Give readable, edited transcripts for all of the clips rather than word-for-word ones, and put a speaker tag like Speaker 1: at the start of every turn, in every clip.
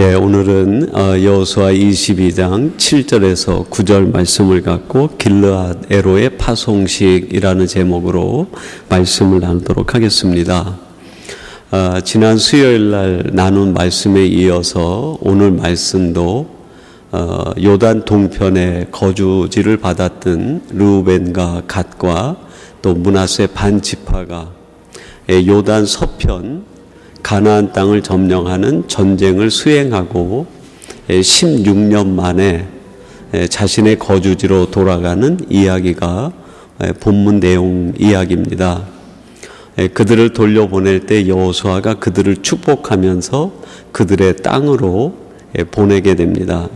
Speaker 1: 오늘은 여호수아 22장 7절에서 9절 말씀을 갖고 길르앗 에로의 파송식이라는 제목으로 말씀을 나누도록 하겠습니다. 지난 수요일 날 나눈 말씀에 이어서 오늘 말씀도 요단 동편에 거주지를 받았던 르우벤과 갓과 또 므낫세 반 지파가 요단 서편 가나안 땅을 점령하는 전쟁을 수행하고 16년 만에 자신의 거주지로 돌아가는 이야기가 본문 내용 이야기입니다. 그들을 돌려보낼 때 여호수아가 그들을 축복하면서 그들의 땅으로 보내게 됩니다.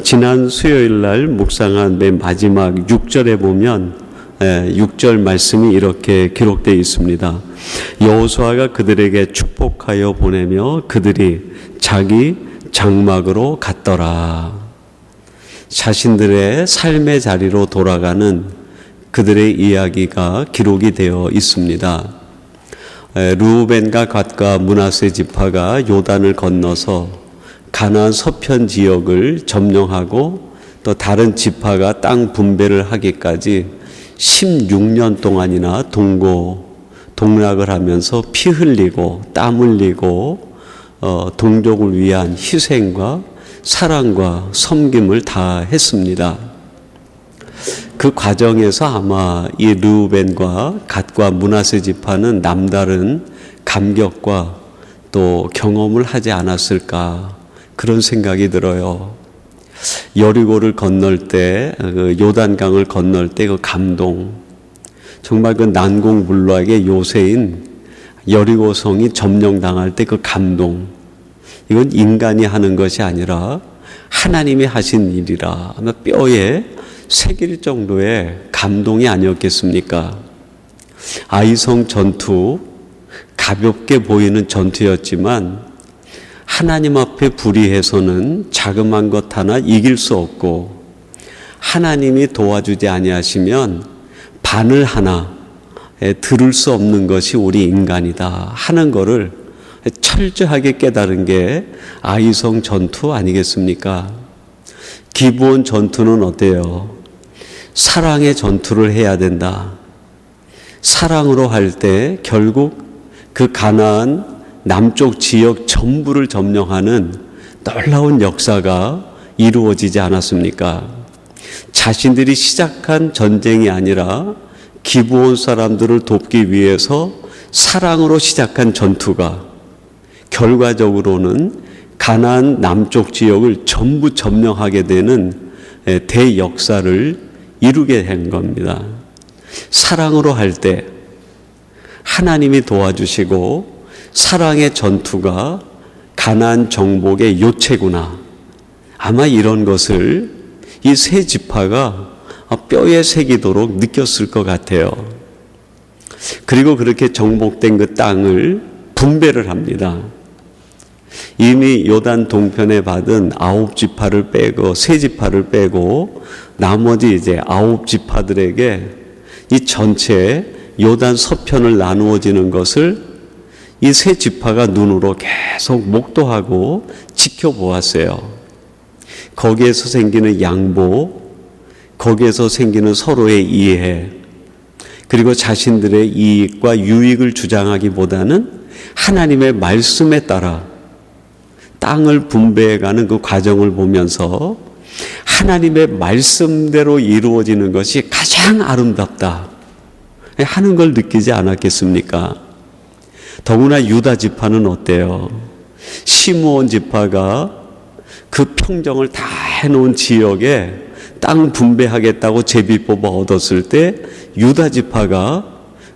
Speaker 1: 지난 수요일 날 묵상한 맨 마지막 6절에 보면 6절 말씀이 이렇게 기록되어 있습니다. 여호수아가 그들에게 축복하여 보내며 그들이 자기 장막으로 갔더라. 자신들의 삶의 자리로 돌아가는 그들의 이야기가 기록이 되어 있습니다. 르우벤과 갓과 므낫세 지파가 요단을 건너서 가나안 서편 지역을 점령하고 또 다른 지파가 땅 분배를 하기까지 16년 동안이나 동락을 하면서 피 흘리고 땀 흘리고 동족을 위한 희생과 사랑과 섬김을 다 했습니다. 그 과정에서 아마 이 르우벤과 갓과 므낫세 지파는 남다른 감격과 또 경험을 하지 않았을까 그런 생각이 들어요. 여리고를 건널 때, 그 요단강을 건널 때 그 감동, 정말 그 난공불락의 요새인 여리고성이 점령당할 때 그 감동, 이건 인간이 하는 것이 아니라 하나님이 하신 일이라 아마 뼈에 새길 정도의 감동이 아니었겠습니까? 아이성 전투, 가볍게 보이는 전투였지만 하나님 앞에 불의해서는 자그마한 것 하나 이길 수 없고 하나님이 도와주지 아니하시면 바늘 하나 들을 수 없는 것이 우리 인간이다 하는 것을 철저하게 깨달은 게 아이성 전투 아니겠습니까? 기브온 전투는 어때요? 사랑의 전투를 해야 된다. 사랑으로 할 때 결국 그 가나안 남쪽 지역 전부를 점령하는 놀라운 역사가 이루어지지 않았습니까? 자신들이 시작한 전쟁이 아니라 기브온 사람들을 돕기 위해서 사랑으로 시작한 전투가 결과적으로는 가나안 남쪽 지역을 전부 점령하게 되는 대역사를 이루게 된 겁니다. 사랑으로 할 때 하나님이 도와주시고 사랑의 전투가 가나안 정복의 요체구나. 아마 이런 것을 이 세 지파가 뼈에 새기도록 느꼈을 것 같아요. 그리고 그렇게 정복된 그 땅을 분배를 합니다. 이미 요단 동편에 받은 9지파를 빼고 3지파를 빼고 나머지 이제 9지파들에게 이 전체 요단 서편을 나누어지는 것을 이 세 지파가 눈으로 계속 목도하고 지켜보았어요. 거기에서 생기는 양보, 거기에서 생기는 서로의 이해, 그리고 자신들의 이익과 유익을 주장하기보다는 하나님의 말씀에 따라 땅을 분배해가는 그 과정을 보면서 하나님의 말씀대로 이루어지는 것이 가장 아름답다 하는 걸 느끼지 않았겠습니까? 더구나 유다 지파는 어때요? 시므온 지파가 그 평정을 다 해놓은 지역에 땅 분배하겠다고 제비뽑아 얻었을 때 유다 지파가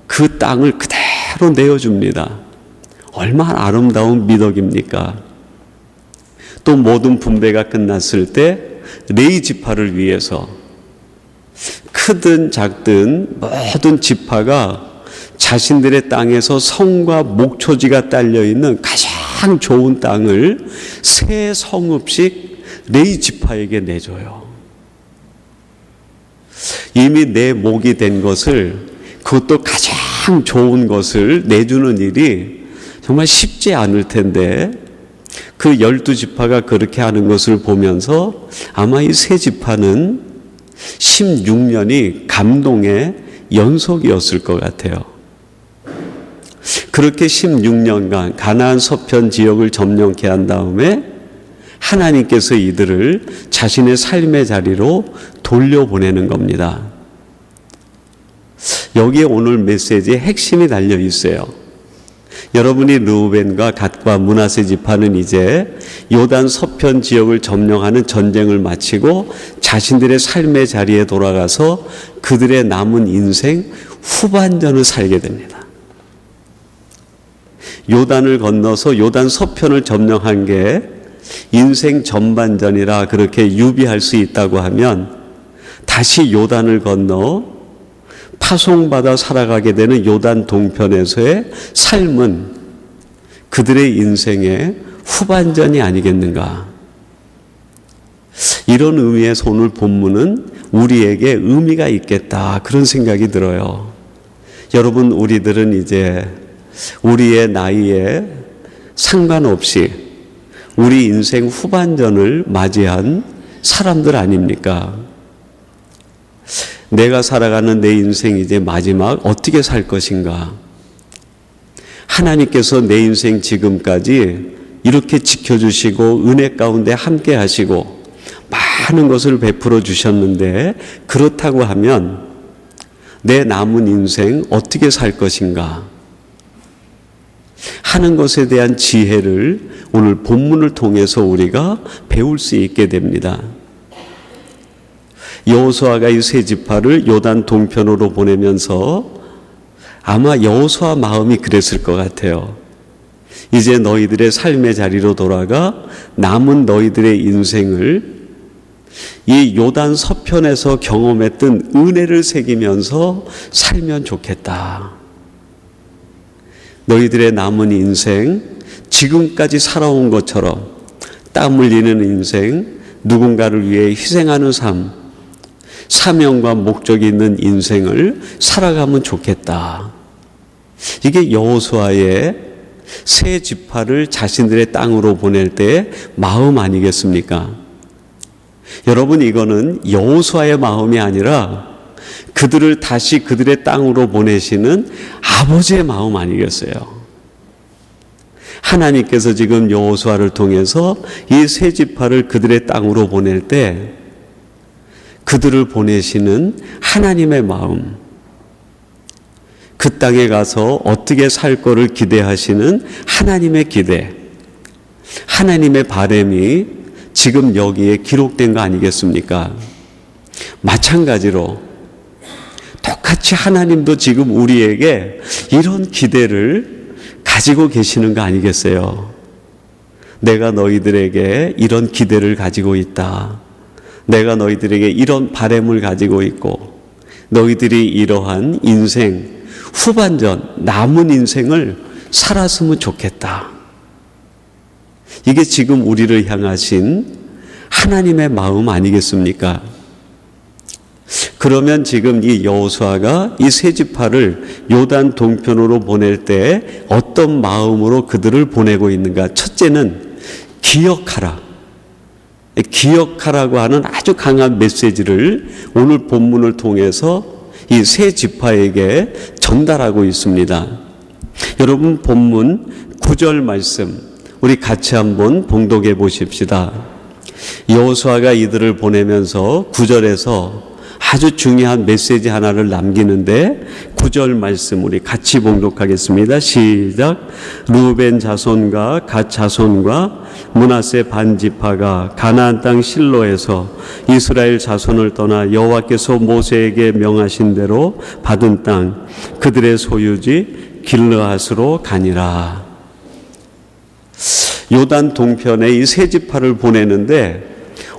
Speaker 1: 그 땅을 그대로 내어줍니다. 얼마나 아름다운 미덕입니까? 또 모든 분배가 끝났을 때 레위 지파를 위해서 크든 작든 모든 지파가 자신들의 땅에서 성과 목초지가 딸려있는 가장 좋은 땅을 세 성읍씩 레위 지파에게 내줘요. 이미 내 목이 된 것을, 그것도 가장 좋은 것을 내주는 일이 정말 쉽지 않을 텐데 그 12지파가 그렇게 하는 것을 보면서 아마 이 세 지파는 16년이 감동의 연속이었을 것 같아요. 그렇게 16년간 가나안 서편 지역을 점령케 한 다음에 하나님께서 이들을 자신의 삶의 자리로 돌려보내는 겁니다. 여기에 오늘 메시지의 핵심이 달려 있어요. 여러분이 르우벤과 갓과 므낫세 지파는 이제 요단 서편 지역을 점령하는 전쟁을 마치고 자신들의 삶의 자리에 돌아가서 그들의 남은 인생 후반전을 살게 됩니다. 요단을 건너서 요단 서편을 점령한 게 인생 전반전이라 그렇게 유비할 수 있다고 하면 다시 요단을 건너 파송받아 살아가게 되는 요단 동편에서의 삶은 그들의 인생의 후반전이 아니겠는가. 이런 의미에서 오늘 본문은 우리에게 의미가 있겠다, 그런 생각이 들어요. 여러분, 우리들은 이제 우리의 나이에 상관없이 우리 인생 후반전을 맞이한 사람들 아닙니까? 내가 살아가는 내 인생 이제 마지막 어떻게 살 것인가? 하나님께서 내 인생 지금까지 이렇게 지켜주시고 은혜 가운데 함께 하시고 많은 것을 베풀어 주셨는데, 그렇다고 하면 내 남은 인생 어떻게 살 것인가 하는 것에 대한 지혜를 오늘 본문을 통해서 우리가 배울 수 있게 됩니다. 여호수아가 이 세 지파를 요단 동편으로 보내면서 아마 여호수아 마음이 그랬을 것 같아요. 이제 너희들의 삶의 자리로 돌아가 남은 너희들의 인생을 이 요단 서편에서 경험했던 은혜를 새기면서 살면 좋겠다. 너희들의 남은 인생, 지금까지 살아온 것처럼 땀 흘리는 인생, 누군가를 위해 희생하는 삶, 사명과 목적이 있는 인생을 살아가면 좋겠다. 이게 여호수아의 세 지파를 자신들의 땅으로 보낼 때의 마음 아니겠습니까? 여러분, 이거는 여호수아의 마음이 아니라 그들을 다시 그들의 땅으로 보내시는 아버지의 마음 아니겠어요? 하나님께서 지금 여호수아를 통해서 이 세 지파를 그들의 땅으로 보낼 때 그들을 보내시는 하나님의 마음, 그 땅에 가서 어떻게 살 거를 기대하시는 하나님의 기대, 하나님의 바람이 지금 여기에 기록된 거 아니겠습니까? 마찬가지로 똑같이 하나님도 지금 우리에게 이런 기대를 가지고 계시는 거 아니겠어요? 내가 너희들에게 이런 기대를 가지고 있다. 내가 너희들에게 이런 바람을 가지고 있고 너희들이 이러한 인생 후반전 남은 인생을 살았으면 좋겠다. 이게 지금 우리를 향하신 하나님의 마음 아니겠습니까? 그러면 지금 이 여호수아가 이 세 지파를 요단 동편으로 보낼 때 어떤 마음으로 그들을 보내고 있는가? 첫째는 기억하라. 기억하라고 하는 아주 강한 메시지를 오늘 본문을 통해서 이 세 지파에게 전달하고 있습니다. 여러분, 본문 9절 말씀 우리 같이 한번 봉독해 보십시다. 여호수아가 이들을 보내면서 9절에서 아주 중요한 메시지 하나를 남기는데 9절 말씀 우리 같이 봉독하겠습니다. 시작. 르우벤 자손과 갓 자손과 므낫세 반 지파가 가나안 땅 실로에서 이스라엘 자손을 떠나 여호와께서 모세에게 명하신 대로 받은 땅 그들의 소유지 길르앗으로 가니라. 요단 동편에 이 세 지파를 보내는데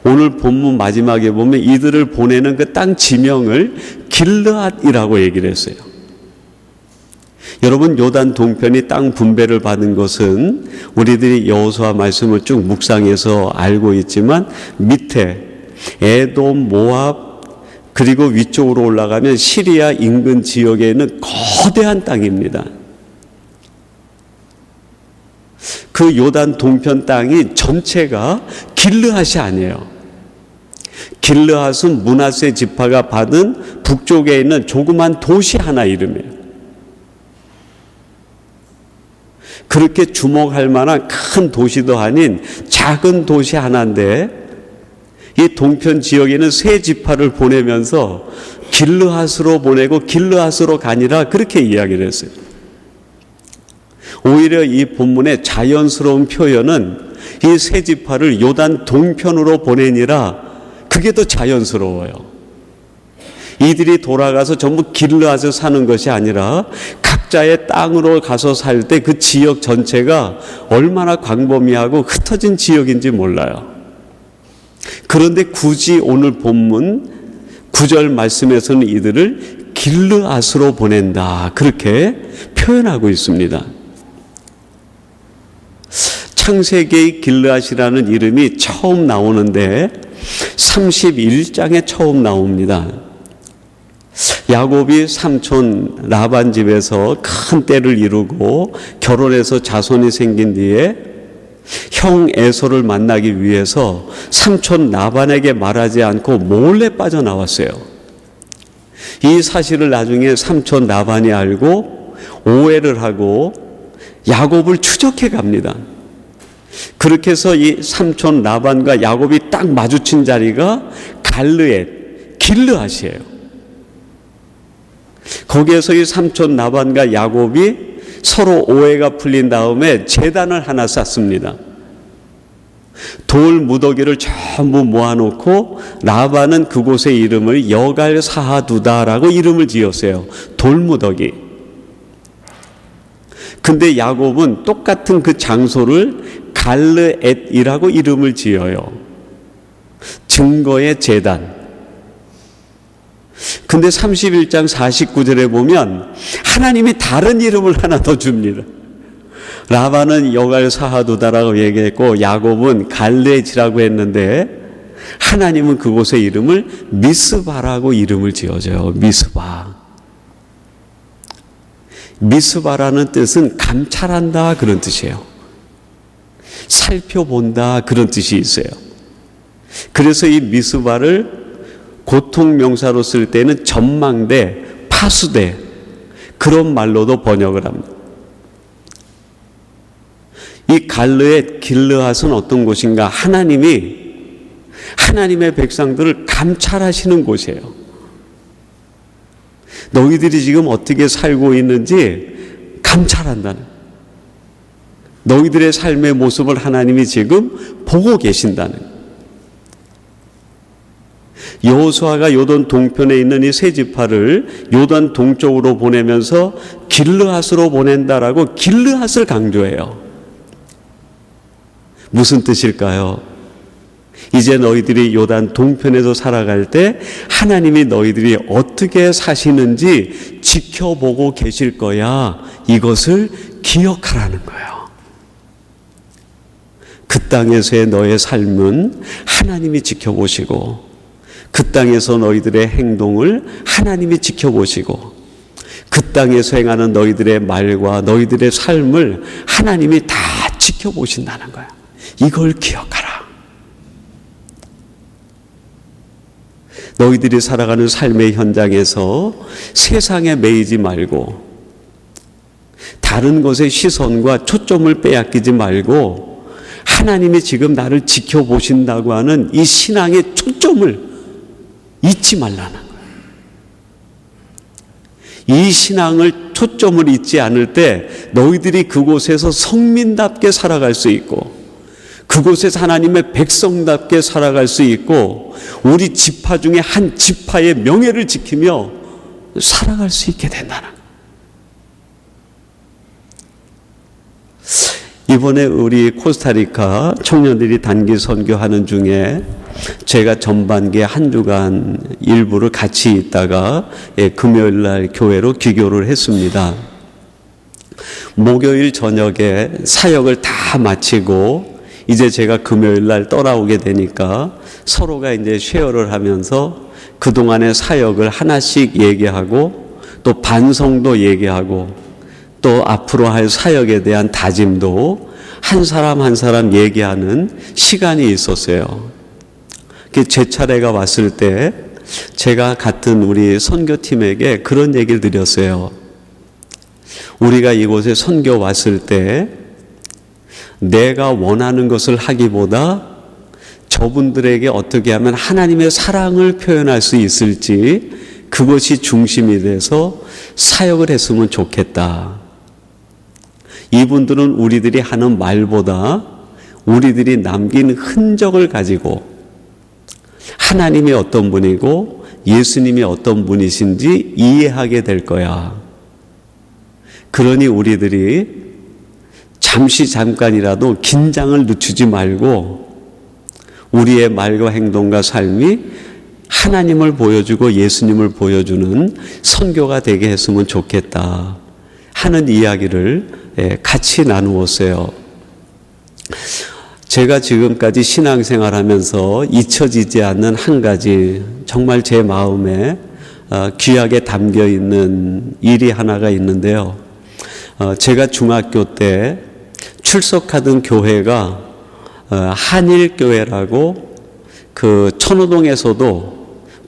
Speaker 1: 오늘 본문 마지막에 보면 이들을 보내는 그 땅 지명을 길르앗이라고 얘기를 했어요. 여러분, 요단 동편이 땅 분배를 받은 것은 우리들이 여호수아 말씀을 쭉 묵상해서 알고 있지만 밑에 에돔, 모압 그리고 위쪽으로 올라가면 시리아 인근 지역에 있는 거대한 땅입니다. 그 요단 동편 땅이 전체가 길르앗이 아니에요. 길르앗은 므낫세 지파가 받은 북쪽에 있는 조그만 도시 하나 이름이에요. 그렇게 주목할 만한 큰 도시도 아닌 작은 도시 하나인데 이 동편 지역에는 세 지파를 보내면서 길르앗으로 보내고 길르앗으로 가니라 그렇게 이야기를 했어요. 오히려 이 본문의 자연스러운 표현은 이 세 지파를 요단 동편으로 보내니라 그게 더 자연스러워요. 이들이 돌아가서 전부 길르앗에 사는 것이 아니라 각자의 땅으로 가서 살 때 그 지역 전체가 얼마나 광범위하고 흩어진 지역인지 몰라요. 그런데 굳이 오늘 본문 9절 말씀에서는 이들을 길르앗으로 보낸다 그렇게 표현하고 있습니다. 창세기의 길르앗이라는 이름이 처음 나오는데 31장에 처음 나옵니다. 야곱이 삼촌 라반 집에서 큰 떼를 이루고 결혼해서 자손이 생긴 뒤에 형 에서를 만나기 위해서 삼촌 라반에게 말하지 않고 몰래 빠져나왔어요. 이 사실을 나중에 삼촌 라반이 알고 오해를 하고 야곱을 추적해 갑니다. 그렇게 해서 이 삼촌 라반과 야곱이 딱 마주친 자리가 갈르엣, 길르앗이에요. 거기에서 이 삼촌 라반과 야곱이 서로 오해가 풀린 다음에 제단을 하나 쌓습니다. 돌 무더기를 전부 모아놓고 라반은 그곳의 이름을 여갈사하두다라고 이름을 지었어요. 돌 무더기. 근데 야곱은 똑같은 그 장소를 갈르엣이라고 이름을 지어요. 증거의 제단. 근데 31장 49절에 보면 하나님이 다른 이름을 하나 더 줍니다. 라반은 여갈사하두다라고 얘기했고 야곱은 갈레지라고 했는데 하나님은 그곳의 이름을 미스바라고 이름을 지어줘요. 미스바. 미스바라는 뜻은 감찰한다 그런 뜻이에요. 살펴본다 그런 뜻이 있어요. 그래서 이 미스바를 고통명사로 쓸 때는 전망대, 파수대 그런 말로도 번역을 합니다. 이 갈르의 길르앗은 어떤 곳인가? 하나님의 백성들을 감찰하시는 곳이에요. 너희들이 지금 어떻게 살고 있는지 감찰한다는, 너희들의 삶의 모습을 하나님이 지금 보고 계신다는. 여호수아가 요단 동편에 있는 이 세 지파를 요단 동쪽으로 보내면서 길르앗으로 보낸다라고 길르앗을 강조해요. 무슨 뜻일까요? 이제 너희들이 요단 동편에서 살아갈 때 하나님이 너희들이 어떻게 사시는지 지켜보고 계실 거야. 이것을 기억하라는 거예요. 그 땅에서의 너의 삶은 하나님이 지켜보시고 그 땅에서 너희들의 행동을 하나님이 지켜보시고 그 땅에서 행하는 너희들의 말과 너희들의 삶을 하나님이 다 지켜보신다는 거예요. 이걸 기억하라. 너희들이 살아가는 삶의 현장에서 세상에 매이지 말고 다른 것의 시선과 초점을 빼앗기지 말고 하나님이 지금 나를 지켜보신다고 하는 이 신앙의 초점을 잊지 말라는 거예요. 이 신앙을 초점을 잊지 않을 때 너희들이 그곳에서 성민답게 살아갈 수 있고 그곳에서 하나님의 백성답게 살아갈 수 있고 우리 지파 중에 한 지파의 명예를 지키며 살아갈 수 있게 된다는 거예요. 이번에 우리 코스타리카 청년들이 단기 선교하는 중에 제가 전반기에 한 주간 일부를 같이 있다가 금요일 날 교회로 귀교를 했습니다. 목요일 저녁에 사역을 다 마치고 이제 제가 금요일 날 떠나오게 되니까 서로가 이제 쉐어를 하면서 그동안의 사역을 하나씩 얘기하고 또 반성도 얘기하고 또 앞으로 할 사역에 대한 다짐도 한 사람 한 사람 얘기하는 시간이 있었어요. 제 차례가 왔을 때 제가 같은 우리 선교팀에게 그런 얘기를 드렸어요. 우리가 이곳에 선교 왔을 때 내가 원하는 것을 하기보다 저분들에게 어떻게 하면 하나님의 사랑을 표현할 수 있을지 그것이 중심이 돼서 사역을 했으면 좋겠다. 이분들은 우리들이 하는 말보다 우리들이 남긴 흔적을 가지고 하나님이 어떤 분이고 예수님이 어떤 분이신지 이해하게 될 거야. 그러니 우리들이 잠깐이라도 긴장을 늦추지 말고 우리의 말과 행동과 삶이 하나님을 보여주고 예수님을 보여주는 선교가 되게 했으면 좋겠다 하는 이야기를 같이 나누었어요. 제가 지금까지 신앙생활하면서 잊혀지지 않는 한 가지 정말 제 마음에 귀하게 담겨 있는 일이 하나가 있는데요. 제가 중학교 때 출석하던 교회가 한일교회라고 그 천호동에서도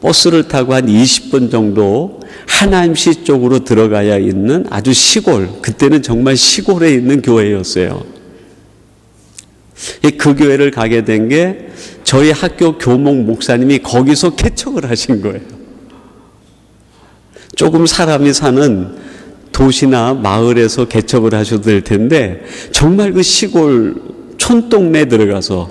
Speaker 1: 버스를 타고 한 20분 정도 하남시 쪽으로 들어가야 있는 아주 시골, 그때는 정말 시골에 있는 교회였어요. 그 교회를 가게 된 게 저희 학교 교목 목사님이 거기서 개척을 하신 거예요. 조금 사람이 사는 도시나 마을에서 개척을 하셔도 될 텐데 정말 그 시골 촌동네 들어가서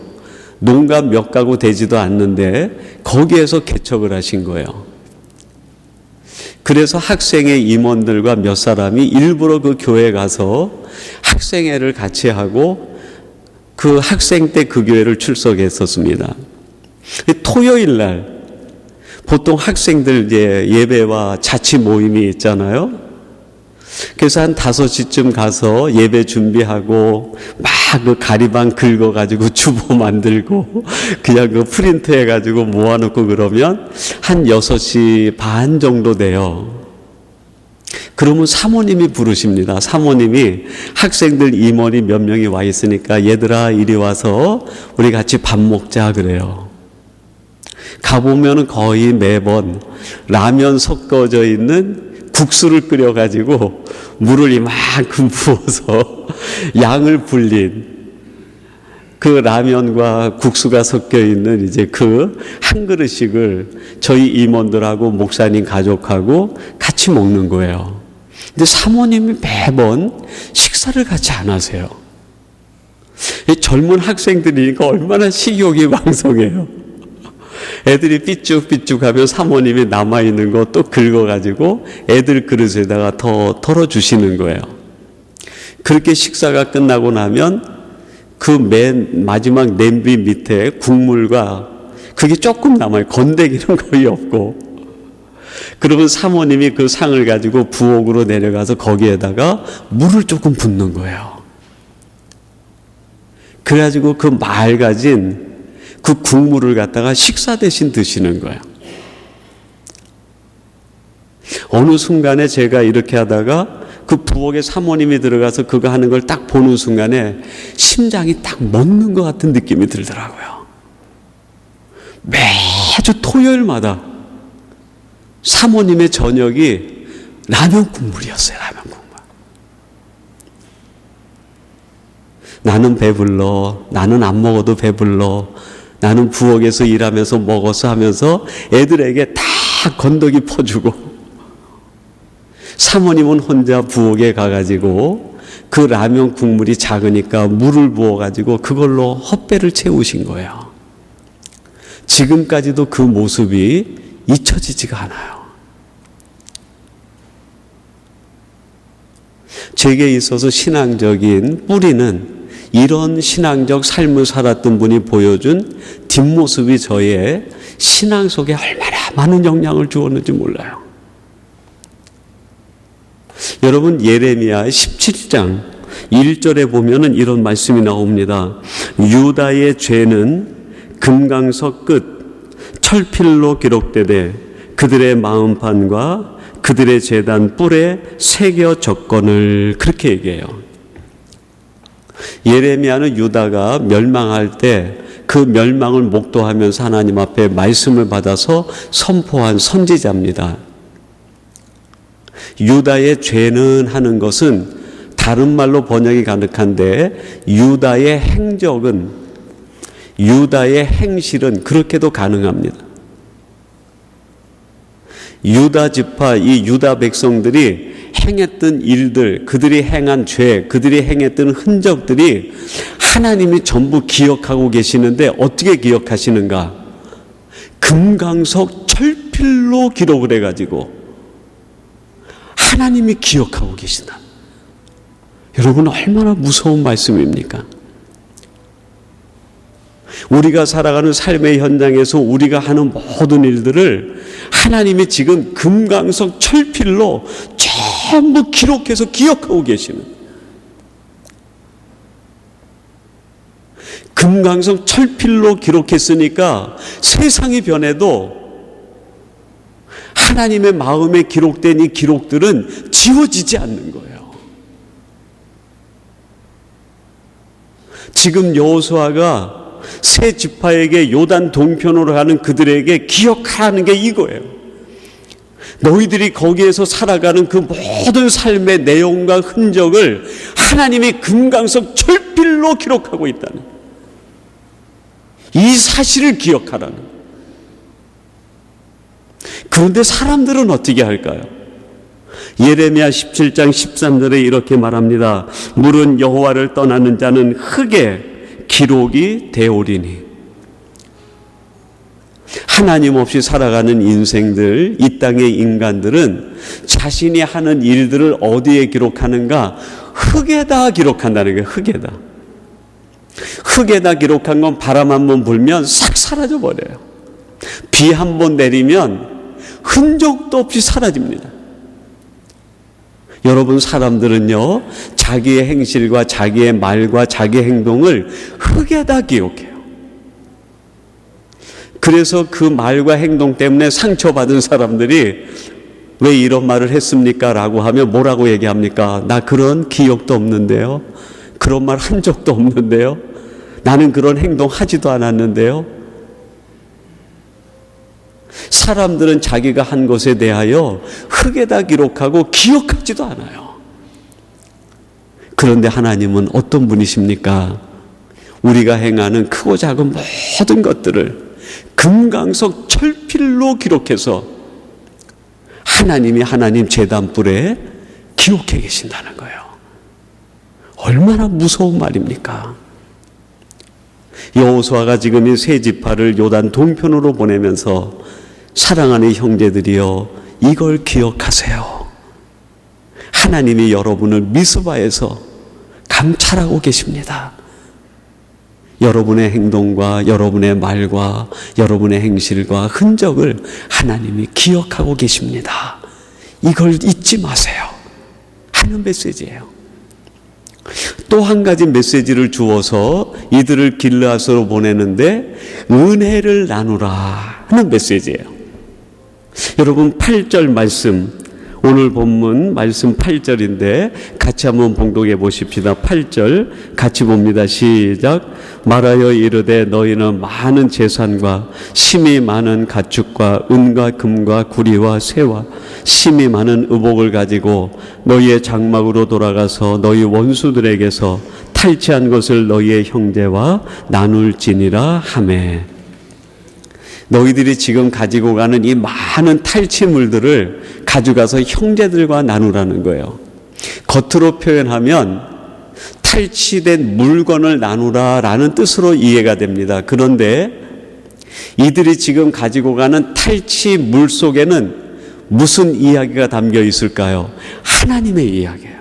Speaker 1: 농가 몇 가구 되지도 않는데 거기에서 개척을 하신 거예요. 그래서 학생회 임원들과 몇 사람이 일부러 그 교회에 가서 학생회를 같이 하고 그 학생 때 그 교회를 출석했었습니다. 토요일 날 보통 학생들 예배와 자치 모임이 있잖아요. 그래서 한 5시쯤 가서 예배 준비하고 막 그 가리방 긁어가지고 주보 만들고 그냥 그 프린트 해가지고 모아놓고 그러면 한 6시 반 정도 돼요. 그러면 사모님이 부르십니다. 사모님이 학생들 임원이 몇 명이 와 있으니까 얘들아 이리 와서 우리 같이 밥 먹자 그래요. 가보면 거의 매번 라면 섞어져 있는 국수를 끓여가지고 물을 이만큼 부어서 양을 불린 그 라면과 국수가 섞여 있는 이제 그 한 그릇씩을 저희 임원들하고 목사님 가족하고 같이 먹는 거예요. 근데 사모님이 매번 식사를 같이 안 하세요. 젊은 학생들이니까 얼마나 식욕이 왕성해요. 애들이 삐쭉삐쭉하면 사모님이 남아있는 거 또 긁어가지고 애들 그릇에다가 더 덜어주시는 거예요. 그렇게 식사가 끝나고 나면 그 맨 마지막 냄비 밑에 국물과 그게 조금 남아요. 건더기는 거의 없고. 그러면 사모님이 그 상을 가지고 부엌으로 내려가서 거기에다가 물을 조금 붓는 거예요. 그래가지고 그 맑아진 그 국물을 갖다가 식사 대신 드시는 거예요. 어느 순간에 제가 이렇게 하다가 그 부엌에 사모님이 들어가서 그거 하는 걸 딱 보는 순간에 심장이 딱 멎는 것 같은 느낌이 들더라고요. 매주 토요일마다 사모님의 저녁이 라면 국물이었어요. 라면 국물. 나는 배불러. 나는 안 먹어도 배불러. 나는 부엌에서 일하면서 먹어서 하면서 애들에게 다 건더기 퍼주고 사모님은 혼자 부엌에 가가지고 그 라면 국물이 작으니까 물을 부어가지고 그걸로 헛배를 채우신 거예요. 지금까지도 그 모습이 잊혀지지가 않아요. 제게 있어서 신앙적인 뿌리는 이런 신앙적 삶을 살았던 분이 보여준 뒷모습이 저의 신앙 속에 얼마나 많은 영향을 주었는지 몰라요. 여러분 예레미야 17장 1절에 보면은 이런 말씀이 나옵니다. 유다의 죄는 금강석 끝 철필로 기록되되 그들의 마음판과 그들의 제단 뿔에 새겨 적건을 그렇게 얘기해요. 예레미야는 유다가 멸망할 때 그 멸망을 목도하면서 하나님 앞에 말씀을 받아서 선포한 선지자입니다. 유다의 죄는 하는 것은 다른 말로 번역이 가능한데 유다의 행적은, 유다의 행실은 그렇게도 가능합니다. 유다 지파, 이 유다 백성들이 행했던 일들, 그들이 행한 죄, 그들이 행했던 흔적들이 하나님이 전부 기억하고 계시는데 어떻게 기억하시는가? 금강석 철필로 기록을 해가지고 하나님이 기억하고 계시다. 여러분, 얼마나 무서운 말씀입니까? 우리가 살아가는 삶의 현장에서 우리가 하는 모든 일들을 하나님이 지금 금강석 철필로 전부 기록해서 기억하고 계시는, 금강석 철필로 기록했으니까 세상이 변해도 하나님의 마음에 기록된 이 기록들은 지워지지 않는 거예요. 지금 여호수아가 세 지파에게 요단 동편으로 가는 그들에게 기억하라는 게 이거예요. 너희들이 거기에서 살아가는 그 모든 삶의 내용과 흔적을 하나님이 금강석 철필로 기록하고 있다는, 이 사실을 기억하라는. 그런데 사람들은 어떻게 할까요? 예레미야 17장 13절에 이렇게 말합니다. 물은 여호와를 떠나는 자는 흙에 기록이 되오리니. 하나님 없이 살아가는 인생들, 이 땅의 인간들은 자신이 하는 일들을 어디에 기록하는가? 흙에다 기록한다는 거예요. 흙에다. 흙에다 기록한 건 바람 한 번 불면 싹 사라져 버려요. 비 한 번 내리면 흔적도 없이 사라집니다. 여러분, 사람들은요, 자기의 행실과 자기의 말과 자기의 행동을 흙에다 기록해요. 그래서 그 말과 행동 때문에 상처받은 사람들이 왜 이런 말을 했습니까? 라고 하면 뭐라고 얘기합니까? 나 그런 기억도 없는데요. 그런 말 한 적도 없는데요. 나는 그런 행동 하지도 않았는데요. 사람들은 자기가 한 것에 대하여 흙에다 기록하고 기억하지도 않아요. 그런데 하나님은 어떤 분이십니까? 우리가 행하는 크고 작은 모든 것들을 금강석 철필로 기록해서 하나님이 하나님 제단불에 기록해 계신다는 거예요. 얼마나 무서운 말입니까? 여호수아가 지금 이 세 지파를 요단 동편으로 보내면서 사랑하는 형제들이여, 이걸 기억하세요. 하나님이 여러분을 미스바에서 감찰하고 계십니다. 여러분의 행동과 여러분의 말과 여러분의 행실과 흔적을 하나님이 기억하고 계십니다. 이걸 잊지 마세요 하는 메시지예요. 또 한 가지 메시지를 주어서 이들을 길르앗으로 보내는데 은혜를 나누라 하는 메시지예요. 여러분, 8절 말씀, 오늘 본문 말씀 8절인데 같이 한번 봉독해 보십시다. 8절 같이 봅니다. 시작. 말하여 이르되 너희는 많은 재산과 심이 많은 가축과 은과 금과 구리와 새와 심이 많은 의복을 가지고 너희의 장막으로 돌아가서 너희 원수들에게서 탈취한 것을 너희의 형제와 나눌지니라 하매. 너희들이 지금 가지고 가는 이 많은 탈취물들을 가져가서 형제들과 나누라는 거예요. 겉으로 표현하면 탈취된 물건을 나누라라는 뜻으로 이해가 됩니다. 그런데 이들이 지금 가지고 가는 탈취물 속에는 무슨 이야기가 담겨 있을까요? 하나님의 이야기예요.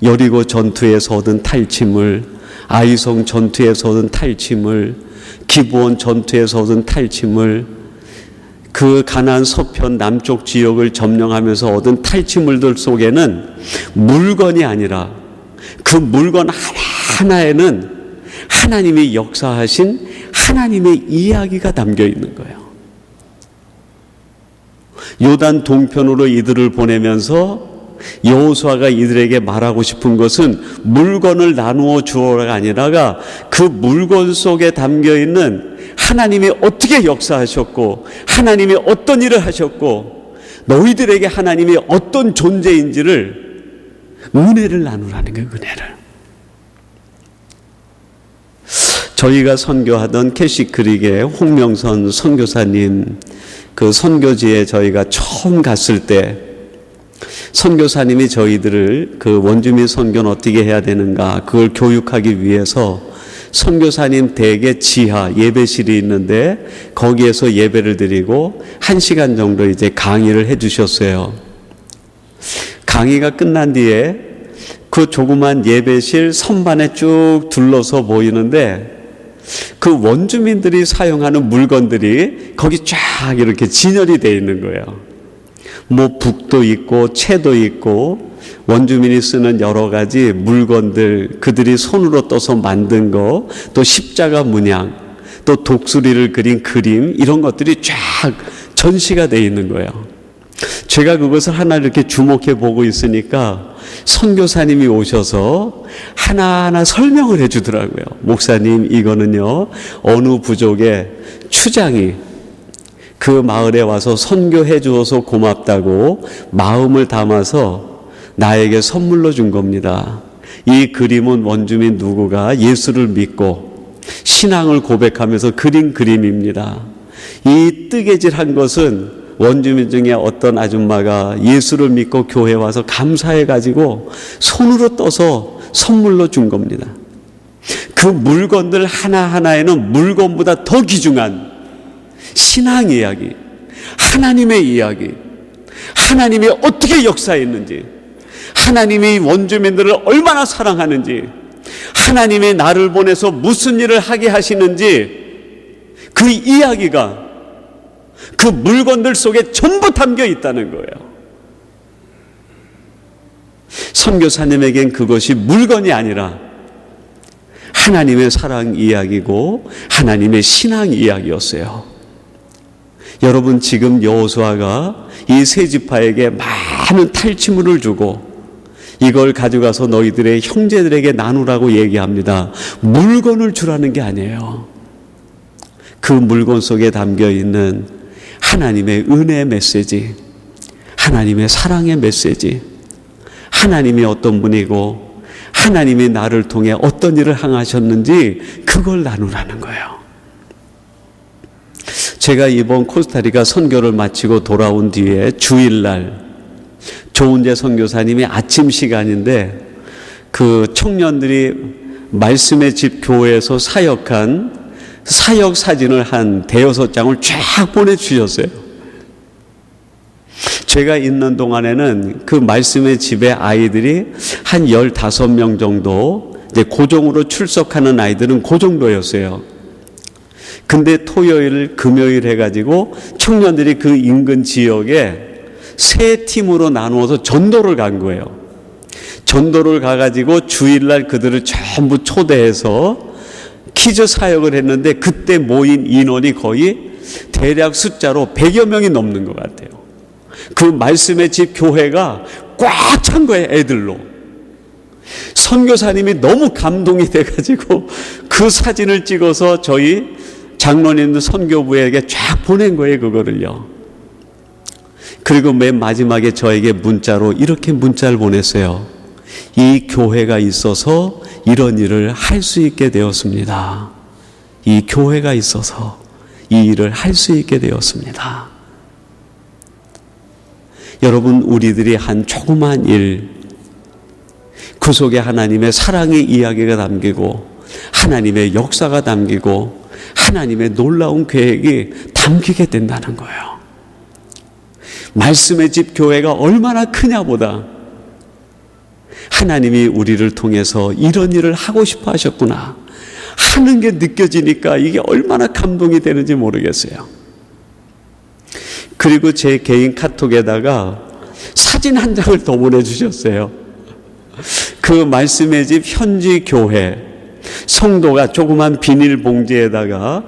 Speaker 1: 여리고 전투에서 얻은 탈취물, 아이성 전투에서 얻은 탈취물, 기브온 전투에서 얻은 탈취물, 그 가나안 서편 남쪽 지역을 점령하면서 얻은 탈취물들 속에는 물건이 아니라 그 물건 하나하나에는 하나님이 역사하신 하나님의 이야기가 담겨 있는 거예요. 요단 동편으로 이들을 보내면서 여호수아가 이들에게 말하고 싶은 것은 물건을 나누어 주어가 아니라 그 물건 속에 담겨 있는 하나님이 어떻게 역사하셨고 하나님이 어떤 일을 하셨고 너희들에게 하나님이 어떤 존재인지를 은혜를 나누라는 거예요. 은혜를. 저희가 선교하던 캐시크릭의 홍명선 선교사님 그 선교지에 저희가 처음 갔을 때 선교사님이 저희들을 그 원주민 선교는 어떻게 해야 되는가 그걸 교육하기 위해서 선교사님 댁의 지하 예배실이 있는데 거기에서 예배를 드리고 1시간 정도 이제 강의를 해 주셨어요. 강의가 끝난 뒤에 그 조그만 예배실 선반에 쭉 둘러서 보이는데 그 원주민들이 사용하는 물건들이 거기 쫙 이렇게 진열이 되어 있는 거예요. 뭐 북도 있고 채도 있고 원주민이 쓰는 여러 가지 물건들, 그들이 손으로 떠서 만든 거, 또 십자가 문양, 또 독수리를 그린 그림, 이런 것들이 쫙 전시가 되어 있는 거예요. 제가 그것을 하나 이렇게 주목해 보고 있으니까 선교사님이 오셔서 하나하나 설명을 해 주더라고요. 목사님, 이거는요 어느 부족의 추장이 그 마을에 와서 선교해 주어서 고맙다고 마음을 담아서 나에게 선물로 준 겁니다. 이 그림은 원주민 누구가 예수를 믿고 신앙을 고백하면서 그린 그림입니다. 이 뜨개질한 것은 원주민 중에 어떤 아줌마가 예수를 믿고 교회 와서 감사해가지고 손으로 떠서 선물로 준 겁니다. 그 물건들 하나하나에는 물건보다 더 귀중한 신앙 이야기, 하나님의 이야기, 하나님이 어떻게 역사했는지, 하나님이 원주민들을 얼마나 사랑하는지, 하나님이 나를 보내서 무슨 일을 하게 하시는지 그 이야기가 그 물건들 속에 전부 담겨 있다는 거예요. 선교사님에겐 그것이 물건이 아니라 하나님의 사랑 이야기고 하나님의 신앙 이야기였어요. 여러분, 지금 여호수아가 이 세 지파에게 많은 탈취물을 주고 이걸 가져가서 너희들의 형제들에게 나누라고 얘기합니다. 물건을 주라는 게 아니에요. 그 물건 속에 담겨 있는 하나님의 은혜의 메시지, 하나님의 사랑의 메시지, 하나님이 어떤 분이고 하나님이 나를 통해 어떤 일을 행하셨는지 그걸 나누라는 거예요. 제가 이번 코스타리카 선교를 마치고 돌아온 뒤에 주일날 조은재 선교사님이 아침 시간인데 그 청년들이 말씀의 집 교회에서 사역한 사역 사진을 한 대여섯 장을 쫙 보내주셨어요. 제가 있는 동안에는 그 말씀의 집에 아이들이 한 15명 정도 이제 고정으로 출석하는 아이들은 그 정도였어요. 근데 토요일, 금요일 해가지고 청년들이 그 인근 지역에 세 팀으로 나누어서 전도를 간 거예요. 전도를 가가지고 주일날 그들을 전부 초대해서 퀴즈 사역을 했는데 그때 모인 인원이 거의 대략 숫자로 100여 명이 넘는 것 같아요. 그 말씀의 집 교회가 꽉 찬 거예요, 애들로. 선교사님이 너무 감동이 돼가지고 그 사진을 찍어서 저희 장로님들 선교부에게 쫙 보낸 거예요, 그거를요. 그리고 맨 마지막에 저에게 문자로 이렇게 문자를 보냈어요. 이 교회가 있어서 이런 일을 할 수 있게 되었습니다. 이 교회가 있어서 이 일을 할 수 있게 되었습니다. 여러분, 우리들이 한 조그만 일, 그 속에 하나님의 사랑의 이야기가 담기고 하나님의 역사가 담기고 하나님의 놀라운 계획이 담기게 된다는 거예요. 말씀의 집 교회가 얼마나 크냐보다 하나님이 우리를 통해서 이런 일을 하고 싶어 하셨구나 하는 게 느껴지니까 이게 얼마나 감동이 되는지 모르겠어요. 그리고 제 개인 카톡에다가 사진 한 장을 더 보내주셨어요. 그 말씀의 집 현지 교회 성도가 조그만 비닐봉지에다가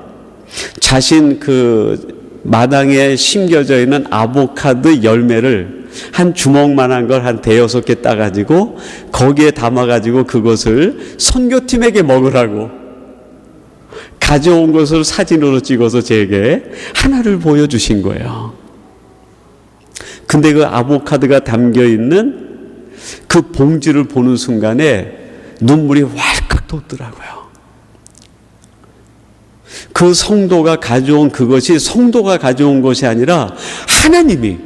Speaker 1: 자신 그 마당에 심겨져 있는 아보카도 열매를 한 주먹만한 걸 한 대여섯 개 따가지고 거기에 담아가지고 그것을 선교팀에게 먹으라고 가져온 것을 사진으로 찍어서 제게 하나를 보여주신 거예요. 근데 그 아보카도가 담겨있는 그 봉지를 보는 순간에 눈물이 왈칵 돋더라고요. 그 성도가 가져온 그것이 성도가 가져온 것이 아니라 하나님이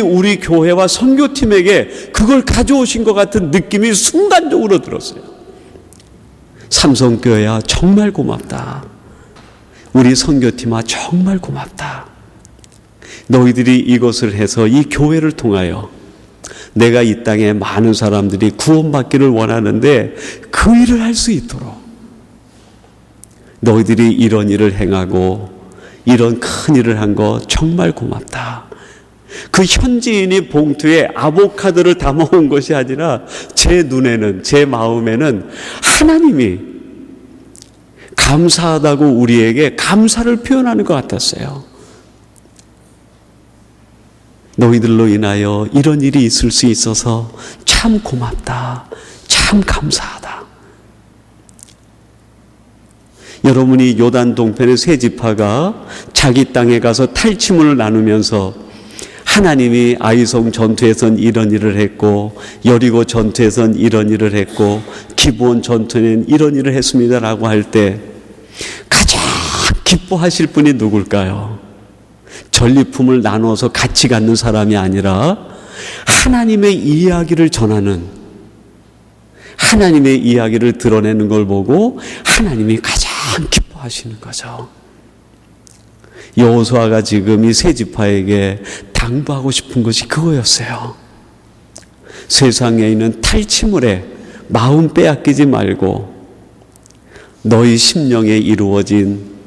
Speaker 1: 우리 교회와 선교팀에게 그걸 가져오신 것 같은 느낌이 순간적으로 들었어요. 삼성교회야 정말 고맙다. 우리 선교팀아 정말 고맙다. 너희들이 이것을 해서 이 교회를 통하여 내가 이 땅에 많은 사람들이 구원받기를 원하는데 그 일을 할 수 있도록 너희들이 이런 일을 행하고 이런 큰 일을 한 거 정말 고맙다. 그 현지인이 봉투에 아보카도를 담아온 것이 아니라 제 눈에는, 제 마음에는 하나님이 감사하다고 우리에게 감사를 표현하는 것 같았어요. 너희들로 인하여 이런 일이 있을 수 있어서 참 고맙다. 참 감사하다. 여러분이 요단 동편의 세 지파가 자기 땅에 가서 탈취문을 나누면서 하나님이 아이성 전투에선 이런 일을 했고 여리고 전투에선 이런 일을 했고 기브온 전투에는 이런 일을 했습니다라고 할 때 가장 기뻐하실 분이 누굴까요? 전리품을 나눠서 같이 갖는 사람이 아니라 하나님의 이야기를 전하는, 하나님의 이야기를 드러내는 걸 보고 하나님이 가장 기뻐하시는 거죠. 여호수아가 지금 이 세 지파에게 당부하고 싶은 것이 그거였어요. 세상에 있는 탈취물에 마음 빼앗기지 말고 너희 심령에 이루어진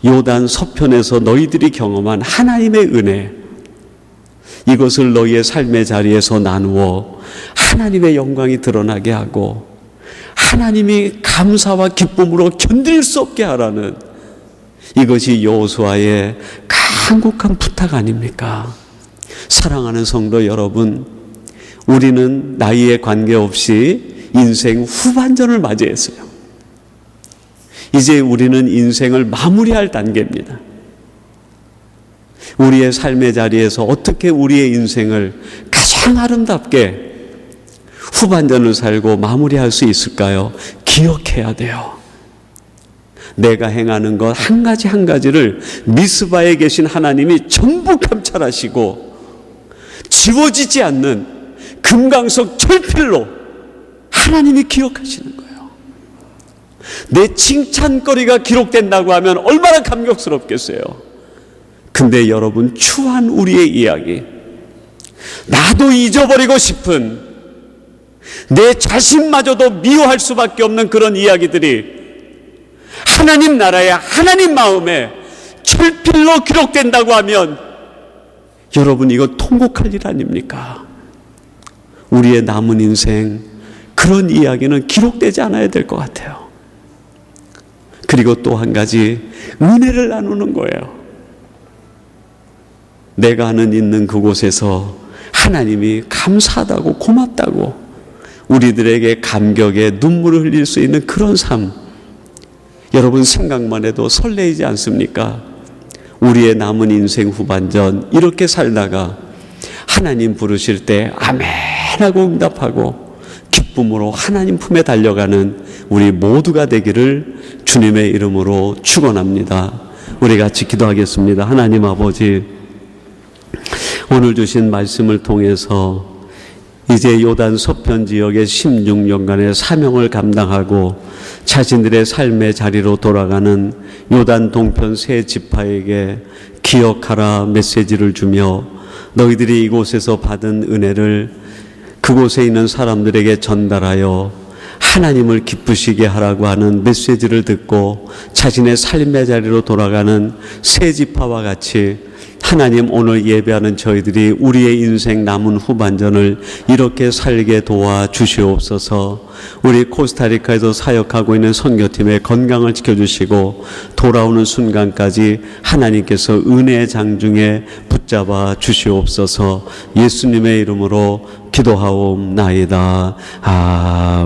Speaker 1: 요단 서편에서 너희들이 경험한 하나님의 은혜, 이것을 너희의 삶의 자리에서 나누어 하나님의 영광이 드러나게 하고 하나님이 감사와 기쁨으로 견딜 수 없게 하라는, 이것이 여호수아의 간곡한 부탁 아닙니까? 사랑하는 성도 여러분, 우리는 나이에 관계없이 인생 후반전을 맞이했어요. 이제 우리는 인생을 마무리할 단계입니다. 우리의 삶의 자리에서 어떻게 우리의 인생을 가장 아름답게 후반전을 살고 마무리할 수 있을까요? 기억해야 돼요. 내가 행하는 것 한 가지 한 가지를 미스바에 계신 하나님이 전부 감찰하시고 지워지지 않는 금강석 철필로 하나님이 기억하시는 거예요. 내 칭찬거리가 기록된다고 하면 얼마나 감격스럽겠어요. 근데 여러분, 추한 우리의 이야기, 나도 잊어버리고 싶은, 내 자신마저도 미워할 수밖에 없는 그런 이야기들이 하나님 나라에, 하나님 마음에 철필로 기록된다고 하면 여러분, 이거 통곡할 일 아닙니까? 우리의 남은 인생 그런 이야기는 기록되지 않아야 될 것 같아요. 그리고 또 한 가지, 은혜를 나누는 거예요. 내가 있는 그곳에서 하나님이 감사하다고 고맙다고 우리들에게 감격의 눈물을 흘릴 수 있는 그런 삶, 여러분 생각만 해도 설레이지 않습니까? 우리의 남은 인생 후반전 이렇게 살다가 하나님 부르실 때 아멘 하고 응답하고 기쁨으로 하나님 품에 달려가는 우리 모두가 되기를 주님의 이름으로 축원합니다. 우리 같이 기도하겠습니다. 하나님 아버지, 오늘 주신 말씀을 통해서 이제 요단 서편 지역의 16년간의 사명을 감당하고 자신들의 삶의 자리로 돌아가는 요단 동편 세 지파에게 기억하라 메시지를 주며 너희들이 이곳에서 받은 은혜를 그곳에 있는 사람들에게 전달하여 하나님을 기쁘시게 하라고 하는 메시지를 듣고 자신의 삶의 자리로 돌아가는 세 지파와 같이 하나님, 오늘 예배하는 저희들이 우리의 인생 남은 후반전을 이렇게 살게 도와주시옵소서. 우리 코스타리카에서 사역하고 있는 선교팀의 건강을 지켜주시고 돌아오는 순간까지 하나님께서 은혜의 장중에 붙잡아 주시옵소서. 예수님의 이름으로 기도하옵나이다. 아멘.